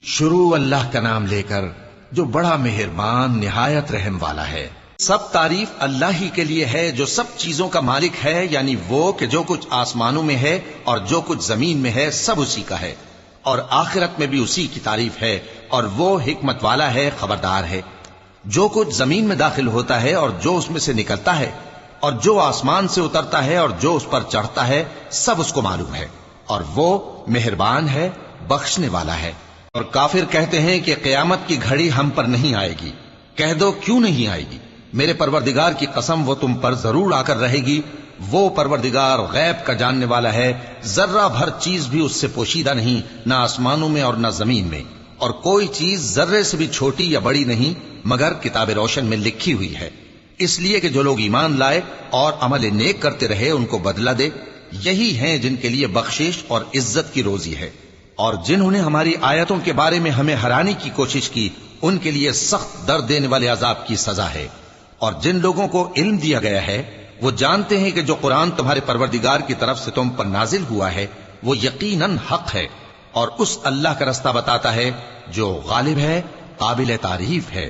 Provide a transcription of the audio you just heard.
شروع اللہ کا نام لے کر جو بڑا مہربان نہایت رحم والا ہے۔ سب تعریف اللہ ہی کے لیے ہے جو سب چیزوں کا مالک ہے، یعنی وہ کہ جو کچھ آسمانوں میں ہے اور جو کچھ زمین میں ہے سب اسی کا ہے، اور آخرت میں بھی اسی کی تعریف ہے، اور وہ حکمت والا ہے، خبردار ہے۔ جو کچھ زمین میں داخل ہوتا ہے اور جو اس میں سے نکلتا ہے، اور جو آسمان سے اترتا ہے اور جو اس پر چڑھتا ہے، سب اس کو معلوم ہے، اور وہ مہربان ہے، بخشنے والا ہے۔ اور کافر کہتے ہیں کہ قیامت کی گھڑی ہم پر نہیں آئے گی۔ کہہ دو کیوں نہیں آئے گی؟ میرے پروردگار کی قسم وہ تم پر ضرور آ کر رہے گی۔ وہ پروردگار غیب کا جاننے والا ہے، ذرہ بھر چیز بھی اس سے پوشیدہ نہیں، نہ آسمانوں میں اور نہ زمین میں، اور کوئی چیز ذرے سے بھی چھوٹی یا بڑی نہیں مگر کتاب روشن میں لکھی ہوئی ہے، اس لیے کہ جو لوگ ایمان لائے اور عمل نیک کرتے رہے ان کو بدلہ دے۔ یہی ہیں جن کے لیے بخشش اور عزت کی روزی ہے، اور جنہوں نے ہماری آیتوں کے بارے میں ہمیں ہرانے کی کوشش کی ان کے لیے سخت درد دینے والے عذاب کی سزا ہے۔ اور جن لوگوں کو علم دیا گیا ہے وہ جانتے ہیں کہ جو قرآن تمہارے پروردگار کی طرف سے تم پر نازل ہوا ہے وہ یقیناً حق ہے، اور اس اللہ کا رستہ بتاتا ہے جو غالب ہے، قابل تعریف ہے۔